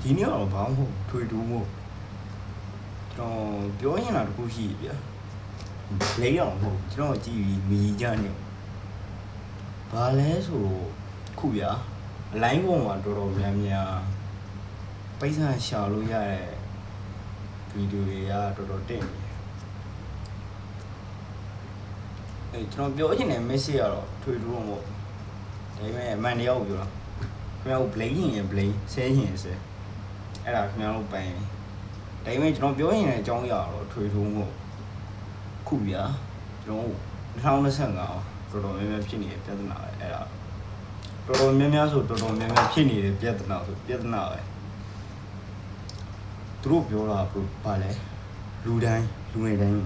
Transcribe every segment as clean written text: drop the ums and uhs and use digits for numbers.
ဒီနေ့တော့ဘာမှမဟုတ်ထွေတူးမို့ကျွန်တော်ပြောရင်လားတခုရှိပြီဗျာလေးအောင်မဟုတ်ကျွန်တော်ကြည့်ပြီးမီကြနေဘာလဲဆိုခုဗျာအလိုင်းပေါ်မှာတော်တော်များများပိတ်ဆန်ရှာလို့ရတဲ့ဗီဒီယိုတွေကတော်တော်တင့်နေကျွန်တော်ပြောချင်တဲ့ message ကတော့ထွေတူးမို့ဒါပေမဲ့အမှန်တရားကိုပြောတာခင်ဗျားတို့ blame ရင် blame ဆဲရင်ဆဲအဲ့ဒါခင်ဗျားတို့ပိုင်ဒါပေမဲ့ကျွန်တော်ပြောရင်လည်းအကြောင်းအရာတော့ထွေထူးမို့ခုဗျာကျွန်တော်2025တော်တော်များများဖြစ်နေတဲ့ပြဿနာပဲအဲ့ဒါတော်တော်များများဆိုတော်တော်များများဖြစ်နေတဲ့ပြဿနာဆိုပြဿနာပဲသူတို့ပြောတာဘာလဲလူတိုင်းလူငယ်တိုင်း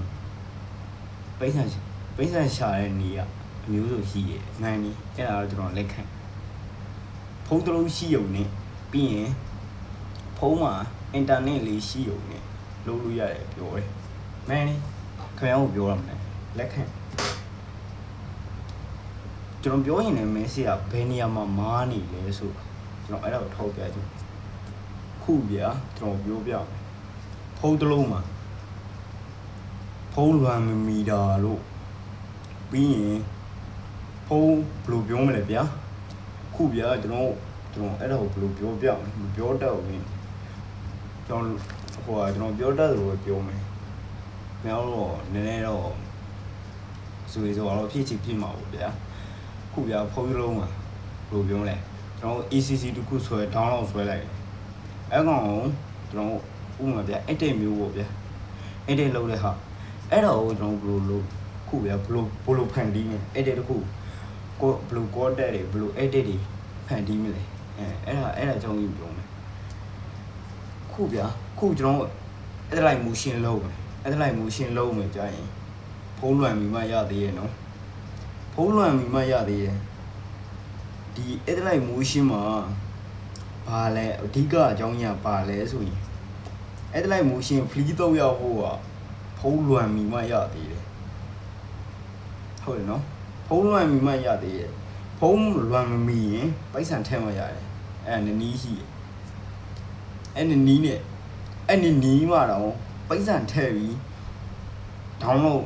ပိတ်ဆန်ရှာတဲ့နေရအမျိုးစုရှိရဲ့အမှန်ကြီးအဲ့ဒါတော့ကျွန်တော်လက်ခံဖုန်းတစ်လုံးရှိရုံနဲ့ပြီးရင်ဖုန်းမှာအင်တာနက်လေးရှိရုံနဲ့လုပ်လို့ရတယ်ပြောတယ်မင်းလေးခင်ဗျားကိုပြောရမလဲလက်ခံကျွန်တော်ပြောရင်လည်းမင်းစီကဘယ်နေရာမှာမားနေလဲဆိုကျွန်တော်အဲ့ဒါကိုထောက်ပြကြည့်ခုဗျာကျွန်တော်ပြောပြမယ်ဖုန်းတစ်လုံးမှာဖုန်းလွှမ်းမီတာလို့ပြီးရင်ဖုန်းဘယ်လိုပြောမလဲဗျာခုဗျာကျွန်တော်အဲ့ဒါကိုဘယ်လိုပြောပြမလဲမပြောတတ်ဘူးကျွန်တော်ပြောတတ်တယ်လို့ပြောမယ်။မြောက်တော့နည်းနည်းတော့ဆိုတော့ဖြည့်ချင်ပြမှာပေါ့ဗျာ။ခုဗျာဖုန်းလုံးမှာဘယ်လိုပြောမလဲ။ကျွန်တော် ACC တခုဆွဲ download ဆွဲလိုက်တယ်။အဲ့ကောင်ကျွန်တော်ဥပမာဗျာ edit မျိုးပေါ့ဗျာ။ edit လုပ်တဲ့ဟာအဲ့တော့ကျွန်တော်ဘယ်လိုလုပ်ခုဗျာဘယ်လိုဖန်တီးမလဲ edit တခုကိုဘယ်လို code တက်တွေဘယ်လို edit တွေဖန်တီးမလဲ။အဲ့ဒါကျွန်တော်ပြောမယ်။ခုဗျာခုကျွန်တော်အဲ့ဒါလိုက် motion လုပ်မယ်အဲ့ဒါလိုက် motion လုပ်မယ်ကြာရင်ဖုံးလွှမ်းပြီးမှရသေးရဲ့နော်ဖုံးလွှမ်းပြီးမှရသေးရဲ့ဒီအဲ့ဒါလိုက် motion မှာဘာလဲအဓိကအကြောင်းညာပါလဲဆိုရင်အဲ့ဒါလိုက် motion free တော့ရဖို့ကဖုံးလွှမ်းပြီးမှရသေးတယ်ဟုတ်တယ်နော်ဖုံးလွှမ်းပြီးမှရသေးရဲ့ဖုံးလွှမ်းမမီရင်ပိုက်ဆံထည့်မှရတယ်အဲ့ဒါနီးရှိတယ်အဲ့နီးနဲ့အဲ့နီးမှတော့ပိုက်ဆံထည့်ပြီး download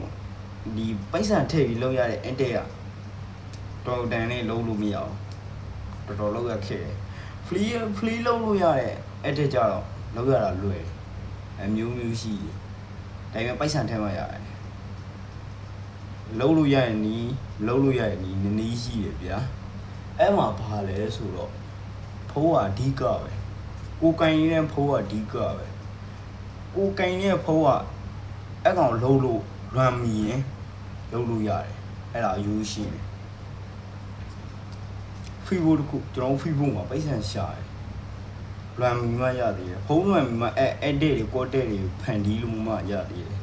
ဒီပိုက်ဆံထည့်ပြီးလုပ်ရတဲ့ edit ကတော်တန်နဲ့လုပ်လို့မရအောင်တော်တော်လုပ်ရခဲ့တယ် free လုပ်လို့ရတဲ့ edit ကြတော့လုပ်ရတာလွယ်တယ်အမျိုးမျိုးရှိတယ်ဒါပေမဲ့ပိုက်ဆံထည့်မှရတယ်လုပ်လို့ရရင်နီးနီးရှိတယ်ဗျာအဲ့မှာဘာလဲဆိုတော့ဖုန်းကအဓိကပဲကိုကင်နေတဲ့ဖုန်းကအဓိကပဲကိုကင်နေတဲ့ဖုန်းကအဲ့ကောင်လုံးလို့လွမ်းမီရင်လုံးလို့ရတယ်အဲ့ဒါအယူရှင်းတယ် Facebook တခုကျွန်တော် Facebook မှာပိတ်ဆန်ရှာတယ်လွမ်းမီမှရသေးတယ်ဖုန်းလွမ်းမီမှedit တွေ code တွေဖန်တီးလို့မှရသေးတယ်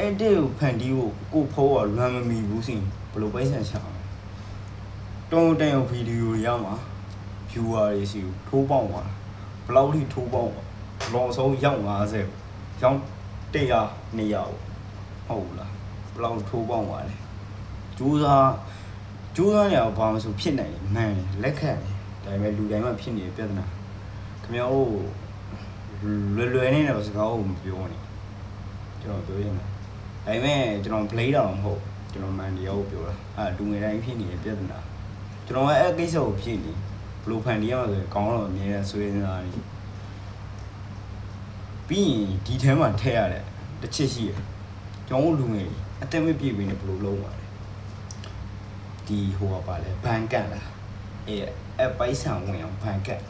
edit ကိုဖန်တီးဖို့ကိုဖုန်းကလွမ်းမမီဘူးဆိုရင်ဘယ်လိုပိတ်ဆန်ရှာမလဲတုံးတန်ဗီဒီယိုရမှာ viewer တွေစီကိုထိုးပေါက်သွားဘယ်လောက်ထိထိုးပေါက်လောင်ဆုံးရောက်50ရောက်100 200ဟုတ်လားဘယ်လောက်ထိုးပေါက်သွားလဲကြိုးစားနေအောင်ဘာမှမဆိုဖြစ်နိုင်တယ်မှန်တယ်လက်ခံတယ်ဒါပေမဲ့လူတိုင်းမှာဖြစ်နေတဲ့ပြဿနာခင်ဗျားတို့လွယ်နေတော့စကားကိုမပြောနဲ့ကျွန်တော်ပြောရမှာဒါပေမဲ့ကျွန်တော် blade တော့မဟုတ်ကျွန်တော်မှန်တရားကိုပြောတာလူငယ်တိုင်းဖြစ်နေတဲ့ပြဿနာကျွန်တော်အဲ့ကိစ္စကိုဖြစ်နေဘလို့ဖန်တီးရမှာဆိုရင်ကောင်းတော့အမြဲတမ်းဆွေးနေတာနေပြီးရင်ဒီထဲမှာထည့်ရတဲ့တစ်ချက်ရှိတယ်ကျွန်တော်လူငယ်အသက်မပြည့်ပြီနဲ့ဘလို့လုံးပါလဲဒီဟိုကပါလဲဘန်ကတ်လားအဲ့ပိုက်ဆံဝင်အောင်ဘန်ကတ်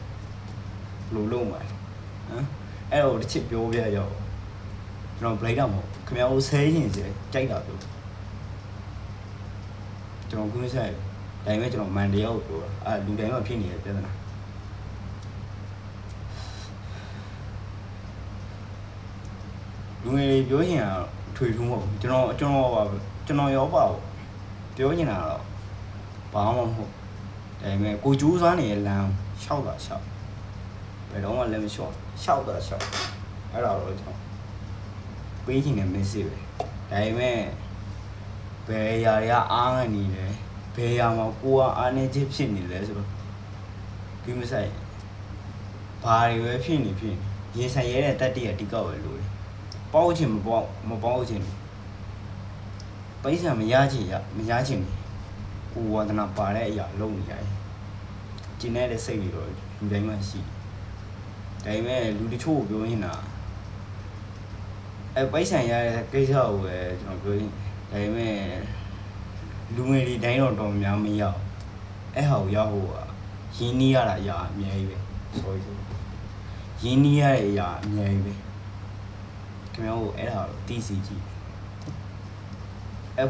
ဘလို့လုံးပါလဲဟမ်အဲ့တော့တစ်ချက်ပြောပြရအောင်ကျွန်တော် blade တော့မဟုတ်ခင်ဗျားတို့ဆဲရင်စေကြိုက်တာပြောကျွန်တော်ခုနကဒါပေမဲ့ကျွန်တော်မန်တရားကိုပြောတာလူတိုင်းမှာဖြစ်နေတဲ့ပြဿနာလူငယ်ပြောရင်ထွေထူးမဟုတ်ကျွန်တော်ရောပါဘူးပြောနေတာတော့ဘာမှမဟုတ်ဒါပေမဲ့ကိုကျိုးစားနေတဲ့လမ်းရှောက်တာရှောက်ဘယ်တော့မှလည်းမလျှော့ရှောက်တာရှောက်အဲ့ဒါတော့ကျွန်တော်ပေးချင်တဲ့ message ပဲဒါပေမဲ့ဘယ်ຢာတွေကအားငတ်နေလဲဘယ်ຢာမှာကိုကအားနေချက်ဖြစ်နေလဲဆိုတော့ဒီမဆိုင် ဘာတွေပဲဖြစ်နေရေဆိုင်ရဲတဲ့တက်တည်းအတိကောက်ပဲလို့လေပေါက်ချင်မပေါက်ချင်ပိဿံမရချင်ကိုဝါဒနာပါတဲ့အရာလုံးနေရတယ်ကျင်းတဲ့စိတ်တွေတော့လူတိုင်းမှရှိဒါပေမဲ့လူတချို့ပြောနေတာပိဿံရတဲ့ကိစ္စကိုပဲကျွန်တော်ပြောရင်ဒါပေမဲ့လူငယ်တွေတိုင်းတော့များမရအဲ့ဟာကိုရဖို့ရင်းနှီးရတာအရာအများကြီးပဲ sorry ရင်းနှီးရတဲ့အရာအများကြီးပဲခင်ဗျားတို့အဲ့ဒါကိုသိစီကြည့်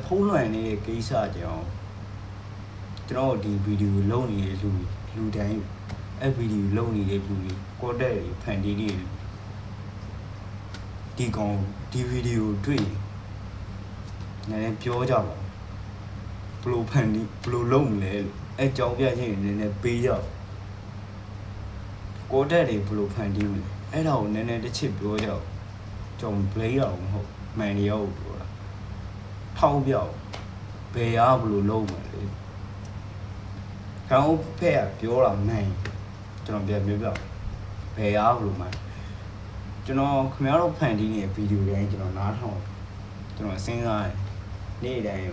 ဖုံးလွှမ်းနေတဲ့ကိစ္စကြောင့်ကျွန်တော်ဒီဗီဒီယိုလုပ်နေတဲ့လူတိုင်းဗီဒီယိုလုပ်နေတဲ့လူတွေကော့တက်တွေဖန်တီးတွေဒီဗီဒီယိုတွေ့နည်းနည်းပြောကြပါဘယ်လိုဖန်တီးဘယ်လိုလုပ်မလဲလို့အကြောင်းပြချင်းနည်းနည်းပေးကြကော့တက်တွေဘယ်လိုဖန်တီးမလဲအဲ့ဒါကိုနည်းနည်းတစ်ချက်ပြောကြကျွန်တော် play ရအောင်မဟုတ်မှန်တရားကိုပြောတာထောက်ပြောဘယ်အားဘယ်လိုလုပ်မလဲခေါင်းဖက်ကပြောတာမှန်ကျွန်တော်ပြောဘယ်အားဘယ်လိုမှကျွန်တော်ခင်ဗျားတို့ဖန်တီးနေတဲ့ဗီဒီယိုတိုင်းကျွန်တော်နားထောင်ကျွန်တော်စဉ်းစားတယ်နေ့တိုင်း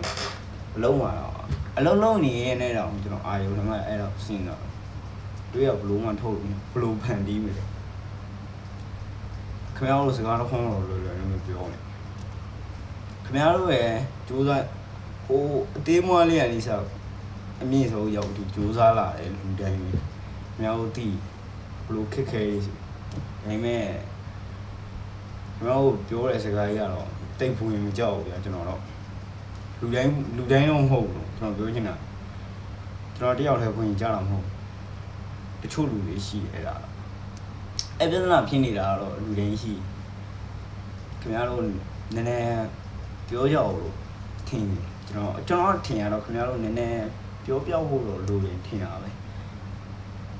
အလုံးမှာတော့အလုံးလုံးနေရတဲ့တော့ကျွန်တော်အာရုံထဲမှာအဲ့တော့စဉ်းတော့တွေ့ရဘလို့မှထုတ်ဘလို့ဖန်တီးမိတယ်ခင်ဗျားတို့စကားတော့ခေါင်းတော့လွယ်လွယ်လေးပြောနေခင်ဗျားတို့ရဲ့ကြိုးစားဟိုအသေးမွားလေးကနေစအမြင့်ဆုံးရောက်ဒီကြိုးစားလာတယ်လူတိုင်းပဲခင်ဗျားတို့သိဘလို့ခက်ခဲလေးဒါပေမဲ့ခင်ဗျားတို့ပြောတဲ့စကားကြီးကတော့တိတ်ဖွင့်မကြောက်ဘူးဗျာကျွန်တော်တော့လူတိုင်းတော့မဟုတ်ဘူးကျွန်တော်ပြောချင်တာကျွန်တော်တယောက်တည်းဖွင့်ကြတာမဟုတ်တချို့လူတွေရှိအဲ့ဒါပြဿနာဖြစ်နေတာတော့လူတိုင်းရှိခင်ဗျားတို့နည်းနည်းပြောကြအောင်လို့ထင်ကျွန်တော်ထင်ရတော့ခင်ဗျားတို့နည်းနည်းပြောပြဖို့တော့လိုတယ်ထင်တာပဲ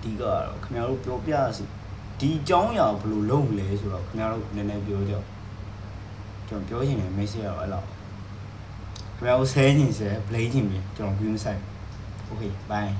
ဒီကတော့ခင်ဗျားတို့ပြောပြစီဒီအကြောင်းအရာဘယ်လိုလုပ်မလဲဆိုတော့ခင်ဗျားတို့နည်းနည်းပြောကြကျွန်တော်ပြောချင်တယ် message ရောအဲ့လောက်ခင်ဗျားတို့ဆဲချင်ဆဲ blame ချင်ပြီကျွန်တော်ပြီးမဆိုင် okay bye